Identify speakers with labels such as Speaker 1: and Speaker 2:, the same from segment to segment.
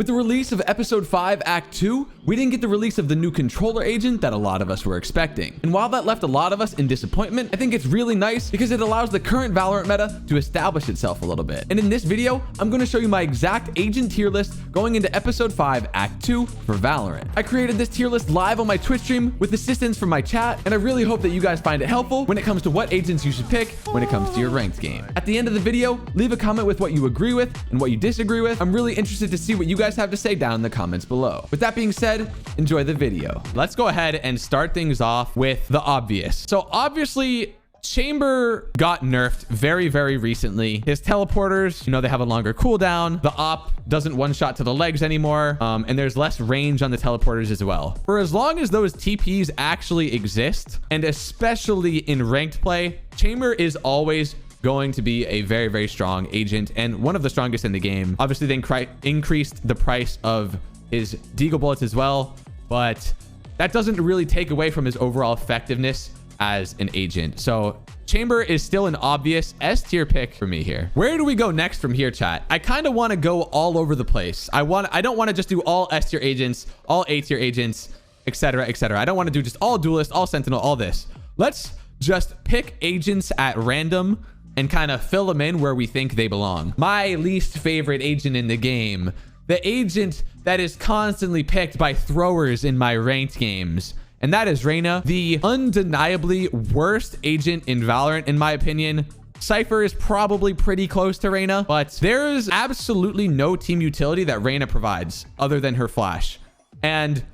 Speaker 1: With the release of Episode 5, Act 2, we didn't get the release of the new controller agent that a lot of us were expecting. And while that left a lot of us in disappointment, I think it's really nice because it allows the current Valorant meta to establish itself a little bit. And in this video, I'm going to show you my exact agent tier list going into Episode 5, Act 2 for Valorant. I created this tier list live on my Twitch stream with assistance from my chat, and I really hope that you guys find it helpful when it comes to what agents you should pick when it comes to your ranked game. At the end of the video, leave a comment with what you agree with and what you disagree with. I'm really interested to see what you guys have to say down in the comments below. With that being said, enjoy the video. Let's go ahead and start things off with the obvious. So obviously, Chamber got nerfed very, very recently. His teleporters, they have a longer cooldown. The op doesn't one-shot to the legs anymore. And there's less range on the teleporters as well. For as long as those TPs actually exist, and especially in ranked play, Chamber is always going to be a very, very strong agent and one of the strongest in the game. Obviously, they increased the price of his Deagle bullets as well, but that doesn't really take away from his overall effectiveness as an agent. So Chamber is still an obvious S tier pick for me here. Where do we go next from here, chat? I kind of want to go all over the place. I don't want to just do all S tier agents, all A tier agents, etc., etc. I don't want to do just all duelist, all sentinel, all this. Let's just pick agents at random and kind of fill them in where we think they belong. My least favorite agent in the game, the agent that is constantly picked by throwers in my ranked games, and that is Reyna, the undeniably worst agent in Valorant, in my opinion. Cypher is probably pretty close to Reyna, but there is absolutely no team utility that Reyna provides other than her flash. And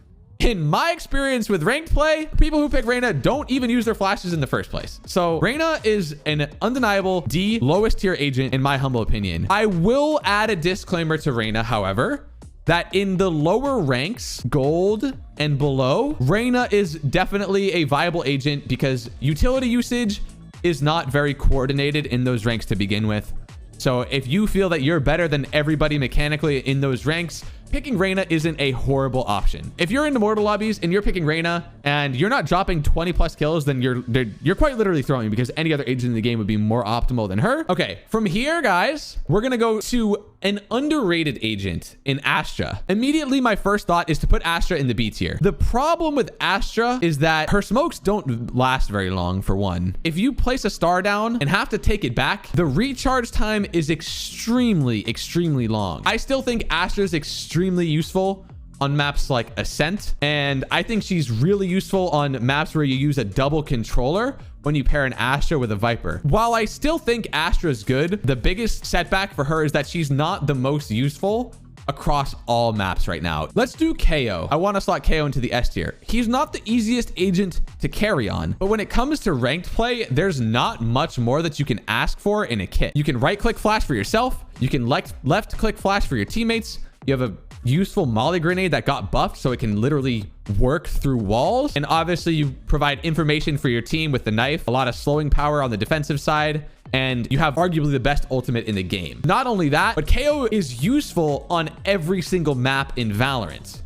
Speaker 1: in my experience with ranked play, people who pick Reyna don't even use their flashes in the first place. So Reyna is an undeniable D lowest tier agent in my humble opinion. I will add a disclaimer to Reyna, however, that in the lower ranks, gold and below, Reyna is definitely a viable agent because utility usage is not very coordinated in those ranks to begin with. So if you feel that you're better than everybody mechanically in those ranks, picking Reyna isn't a horrible option. If you're in Immortal lobbies and you're picking Reyna and you're not dropping 20 plus kills, then you're quite literally throwing, because any other agent in the game would be more optimal than her. Okay, from here, guys, we're gonna go to an underrated agent in Astra. Immediately, my first thought is to put Astra in the B tier. The problem with Astra is that her smokes don't last very long, for one. If you place a star down and have to take it back, the recharge time is extremely, extremely long. I still think Astra is extremely useful on maps like Ascent, and I think she's really useful on maps where you use a double controller when you pair an Astra with a Viper. While I still think Astra is good, the biggest setback for her is that she's not the most useful across all maps right now. Let's do KO. I want to slot KO into the S tier. He's not the easiest agent to carry on, but when it comes to ranked play, there's not much more that you can ask for in a kit. You can right-click flash for yourself. You can left-click flash for your teammates. You have a useful molly grenade that got buffed so it can literally work through walls. And obviously you provide information for your team with the knife, a lot of slowing power on the defensive side, and you have arguably the best ultimate in the game. Not only that, but KO is useful on every single map in Valorant.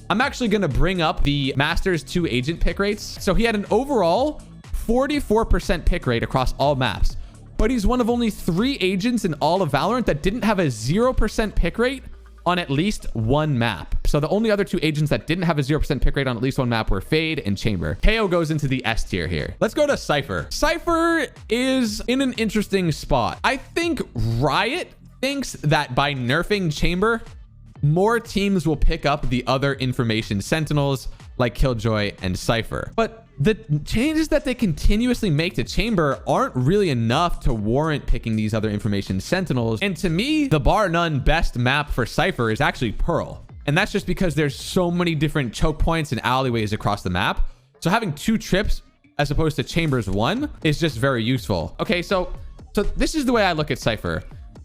Speaker 1: I'm actually going to bring up the Masters 2 agent pick rates. So he had an overall 44% pick rate across all maps, but he's one of only 3 agents in all of Valorant that didn't have a 0% pick rate on at least one map. So the only other 2 agents that didn't have a 0% pick rate on at least one map were Fade and Chamber. KO goes into the S tier here. Let's go to Cypher. Cypher is in an interesting spot. I think Riot thinks that by nerfing Chamber, more teams will pick up the other information sentinels like Killjoy and Cypher. But the changes that they continuously make to Chamber aren't really enough to warrant picking these other information sentinels. And to me, the bar none best map for Cypher is actually Pearl. And that's just because there's so many different choke points and alleyways across the map. So having 2 trips as opposed to Chamber's 1 is just very useful. Okay, so this is the way I look at Cypher.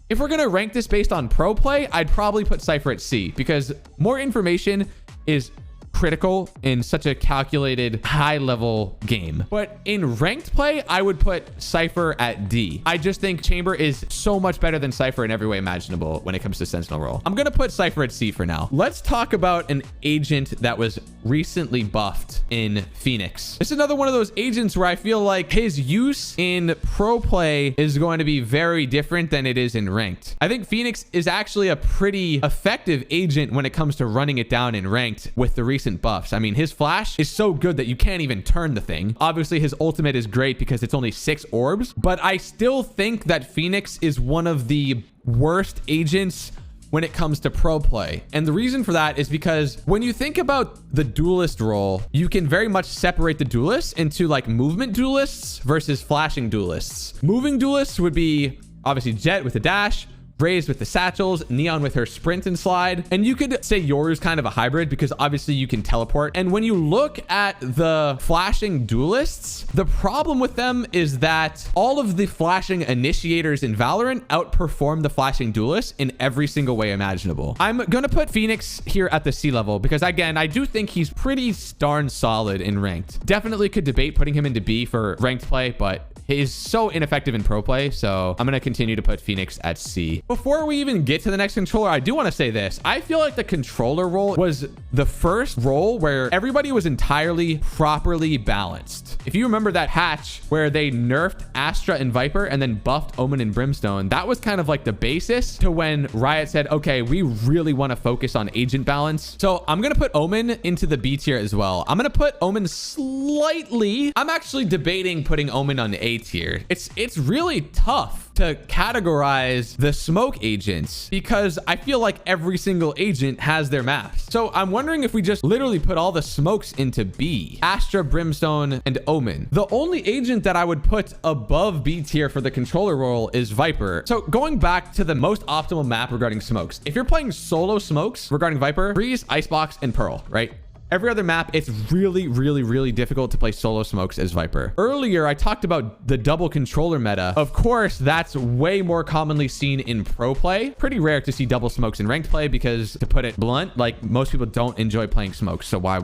Speaker 1: If we're gonna rank this based on pro play, I'd probably put Cypher at C, because more information is critical in such a calculated high level game. But in ranked play, I would put Cypher at D. I just think Chamber is so much better than Cypher in every way imaginable when it comes to Sentinel role. I'm going to put Cypher at C for now. Let's talk about an agent that was recently buffed in Phoenix. This is another one of those agents where I feel like his use in pro play is going to be very different than it is in ranked. I think Phoenix is actually a pretty effective agent when it comes to running it down in ranked with the recent buffs. I mean, his flash is so good that you can't even turn the thing. Obviously, his ultimate is great because it's only 6 orbs, but I still think that Phoenix is one of the worst agents when it comes to pro play. And the reason for that is because when you think about the duelist role, you can very much separate the duelists into like movement duelists versus flashing duelists. Moving duelists would be obviously Jet with the dash, Raze with the satchels, Neon with her sprint and slide. And you could say Yoru's kind of a hybrid because obviously you can teleport. And when you look at the flashing duelists, the problem with them is that all of the flashing initiators in Valorant outperform the flashing duelists in every single way imaginable. I'm gonna put Phoenix here at the C level because again, I do think he's pretty darn solid in ranked. Definitely could debate putting him into B for ranked play, but he's so ineffective in pro play. So I'm going to continue to put Phoenix at C. Before we even get to the next controller, I do want to say this. I feel like the controller role was the first role where everybody was entirely properly balanced. If you remember that patch where they nerfed Astra and Viper and then buffed Omen and Brimstone, that was kind of like the basis to when Riot said, okay, we really want to focus on agent balance. So I'm going to put Omen into the B tier as well. I'm going to put Omen slightly. I'm actually debating putting Omen on A tier. It's really tough to categorize the smoke agents because I feel like every single agent has their maps. So I'm wondering if we just literally put all the smokes into B. Astra, Brimstone, and Omen. The only agent that I would put above B tier for the controller role is Viper. So going back to the most optimal map regarding smokes, if you're playing solo smokes regarding Viper, Breeze, Icebox, and Pearl, right? Every other map, it's really difficult to play solo smokes as Viper. Earlier, I talked about the double controller meta. Of course, that's way more commonly seen in pro play. Pretty rare to see double smokes in ranked play because, to put it blunt, like most people don't enjoy playing smokes. So why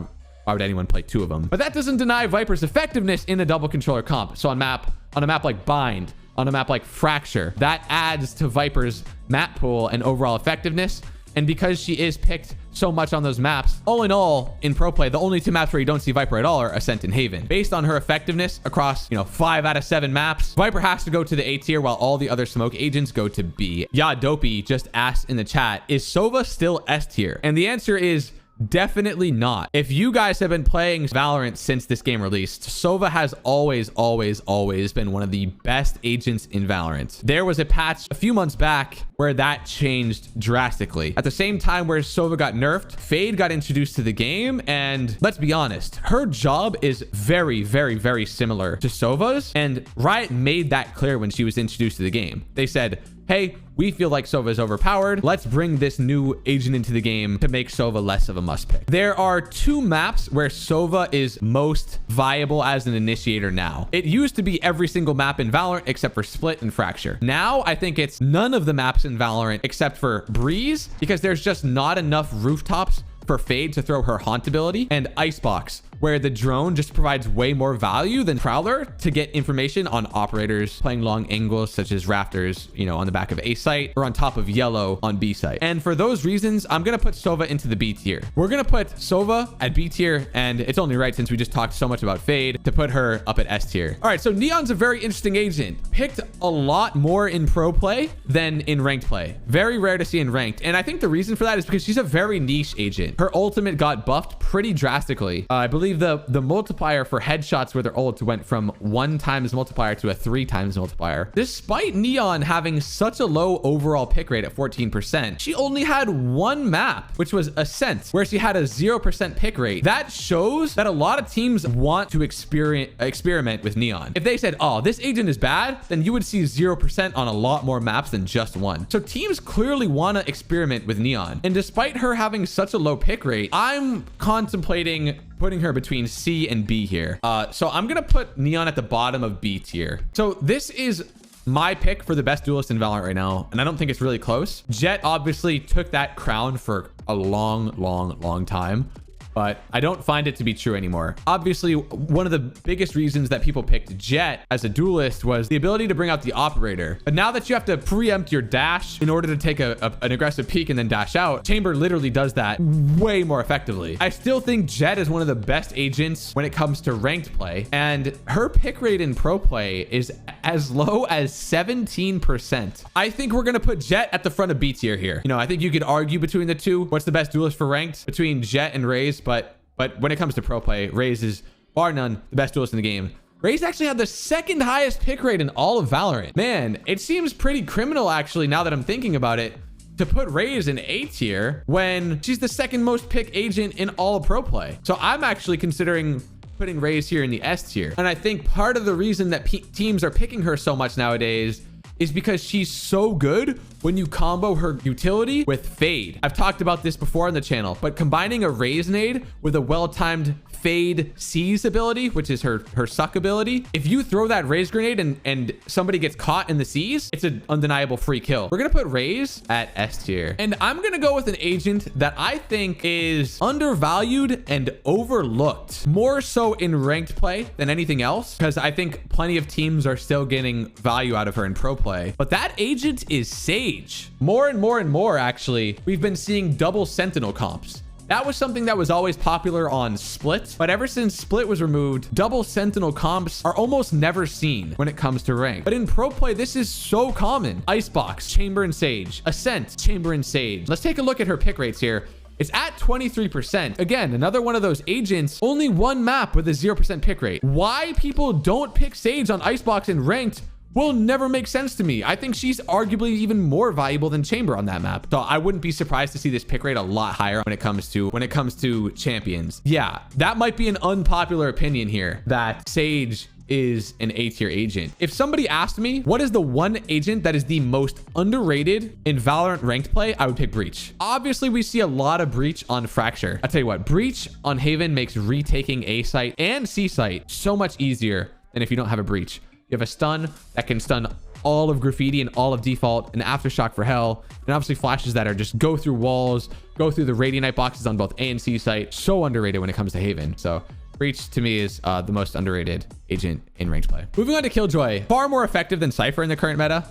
Speaker 1: would anyone play 2 of them? But that doesn't deny Viper's effectiveness in a double controller comp. So on a map like Bind, on a map like Fracture, that adds to Viper's map pool and overall effectiveness. And because she is picked so much on those maps, all in all, in pro play, the only 2 maps where you don't see Viper at all are Ascent and Haven. Based on her effectiveness across, 5 out of 7 maps, Viper has to go to the A tier while all the other smoke agents go to B. Yeah, Dopey just asked in the chat, is Sova still S tier? And the answer is definitely not. If you guys have been playing Valorant since this game released, Sova has always been one of the best agents in Valorant. There was a patch a few months back where that changed drastically. At the same time where Sova got nerfed, Fade got introduced to the game, and let's be honest, her job is very similar to Sova's, and Riot made that clear when she was introduced to the game. They said, hey, we feel like Sova is overpowered. Let's bring this new agent into the game to make Sova less of a must pick. There are 2 maps where Sova is most viable as an initiator now. It used to be every single map in Valorant except for Split and Fracture. Now I think it's none of the maps in Valorant except for Breeze because there's just not enough rooftops for Fade to throw her haunt ability, and Icebox, where the drone just provides way more value than Prowler to get information on operators playing long angles such as rafters, on the back of A site or on top of yellow on B site. And for those reasons, I'm going to put Sova into the B tier. We're going to put Sova at B tier, and it's only right since we just talked so much about Fade to put her up at S tier. All right, so Neon's a very interesting agent. Picked a lot more in pro play than in ranked play. Very rare to see in ranked. And I think the reason for that is because she's a very niche agent. Her ultimate got buffed pretty drastically. I believe the multiplier for headshots with her ult went from 1 times multiplier to a 3 times multiplier. Despite Neon having such a low overall pick rate at 14%, she only had 1 map, which was Ascent, where she had a 0% pick rate. That shows that a lot of teams want to experiment with Neon. If they said, oh, this agent is bad, then you would see 0% on a lot more maps than just 1. So teams clearly want to experiment with Neon. And despite her having such a low pick rate, I'm contemplating putting her between C and B here. So I'm gonna put Neon at the bottom of B tier. So this is my pick for the best duelist in Valorant right now, and I don't think it's really close. Jet obviously took that crown for a long time. but I don't find it to be true anymore. Obviously, one of the biggest reasons that people picked Jett as a duelist was the ability to bring out the operator. But now that you have to preempt your dash in order to take an aggressive peek and then dash out, Chamber literally does that way more effectively. I still think Jett is one of the best agents when it comes to ranked play, and her pick rate in pro play is as low as 17%. I think we're gonna put Jett at the front of B tier here. You know, I think you could argue between the two. What's the best duelist for ranked between Jett and Raze? But when it comes to pro play, Raze is bar none the best duelist in the game. Raze actually had the second highest pick rate in all of Valorant. Man, it seems pretty criminal actually, now that I'm thinking about it, to put Raze in A tier when she's the second most pick agent in all of pro play. So I'm actually considering putting Raze here in the S tier. And I think part of the reason that teams are picking her so much nowadays is because she's so good when you combo her utility with Fade. I've talked about this before on the channel, but combining a Raze nade with a well-timed Fade Seize ability, which is her suck ability, if you throw that Raze grenade and somebody gets caught in the Seize, it's an undeniable free kill. We're gonna put Raze at S tier. And I'm gonna go with an agent that I think is undervalued and overlooked, more so in ranked play than anything else, because I think plenty of teams are still getting value out of her in pro play. But that agent is Sage. More and more, actually, we've been seeing double Sentinel comps. That was something that was always popular on Split, but ever since Split was removed, double Sentinel comps are almost never seen when it comes to rank. But in pro play, this is so common. Icebox, Chamber and Sage. Ascent, Chamber and Sage. Let's take a look at her pick rates here. It's at 23%. Again, another one of those agents, only one map with a 0% pick rate. Why people don't pick Sage on Icebox and ranked will never make sense to me. I think she's arguably even more valuable than Chamber on that map. So I wouldn't be surprised to see this pick rate a lot higher when it comes to champions. Yeah, that might be an unpopular opinion here, that Sage is an A tier agent. If somebody asked me what is the one agent that is the most underrated in Valorant ranked play, I would pick Breach. Obviously, we see a lot of Breach on Fracture. I'll tell you what, Breach on Haven makes retaking A site and C site so much easier than if you don't have a Breach. You have a stun that can stun all of Graffiti and all of Default, an Aftershock for Hell, and obviously flashes that are just go through walls, go through the Radiant boxes on both A and C site. So underrated when it comes to Haven. So Breach to me is the most underrated agent in ranked play. Moving on to Killjoy, far more effective than Cypher in the current meta.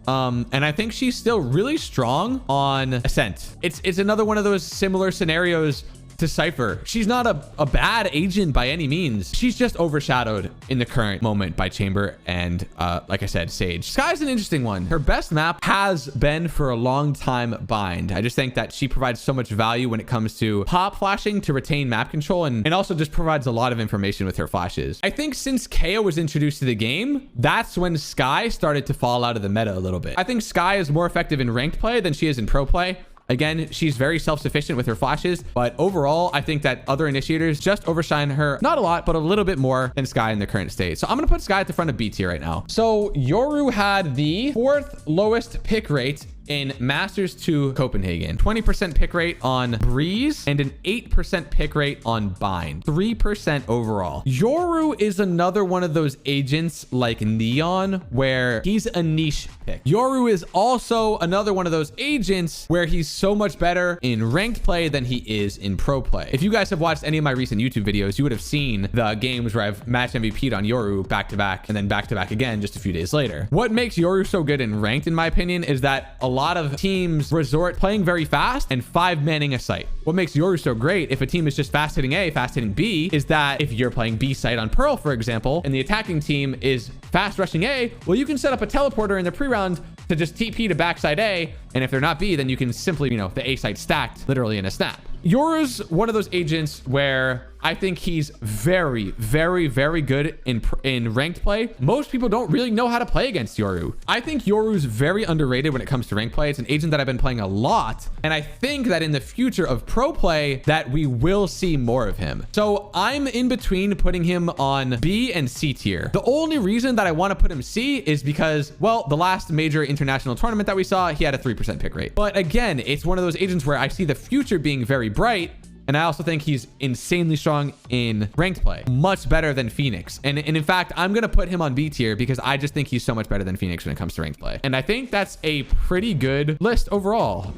Speaker 1: And I think she's still really strong on Ascent. It's another one of those similar scenarios to Cypher. She's not a bad agent by any means. She's just overshadowed in the current moment by Chamber and like I said, Sage. Sky's an interesting one. Her best map has been for a long time Bind. I just think that she provides so much value when it comes to pop flashing to retain map control, and also just provides a lot of information with her flashes. I think since KO was introduced to the game, that's when Sky started to fall out of the meta a little bit. I think Sky is more effective in ranked play than she is in pro play. Again, she's very self-sufficient with her flashes, but overall, I think that other initiators just overshine her, not a lot, but a little bit more than Sky in the current state. So I'm going to put Sky at the front of B tier right now. So Yoru had the 4th lowest pick rate in Masters 2 Copenhagen, 20% pick rate on Breeze and an 8% pick rate on Bind, 3% overall. Yoru is another one of those agents like Neon where he's a niche pick. Yoru is also another one of those agents where he's so much better in ranked play than he is in pro play. If you guys have watched any of my recent YouTube videos, you would have seen the games where I've match MVP'd on Yoru back to back and then back to back again just a few days later. What makes Yoru so good in ranked, in my opinion, is that a lot of teams resort playing very fast and 5-manning a site. What makes Yoru so great if a team is just fast hitting A, fast hitting B, is that if you're playing B site on Pearl, for example, and the attacking team is fast rushing A, well, you can set up a teleporter in the pre-round to just TP to backside A, and if they're not B, then you can simply, the A site stacked literally in a snap. Yoru's one of those agents where I think he's very, very, very good in ranked play. Most people don't really know how to play against Yoru. I think Yoru's very underrated when it comes to ranked play. It's an agent that I've been playing a lot, and I think that in the future of pro play that we will see more of him. So I'm in between putting him on B and C tier. The only reason that I want to put him C is because, well, the last major international tournament that we saw, he had a 3% pick rate. But again, it's one of those agents where I see the future being very bright. And I also think he's insanely strong in ranked play, much better than Phoenix. And in fact, I'm going to put him on B tier because I just think he's so much better than Phoenix when it comes to ranked play. And I think that's a pretty good list overall.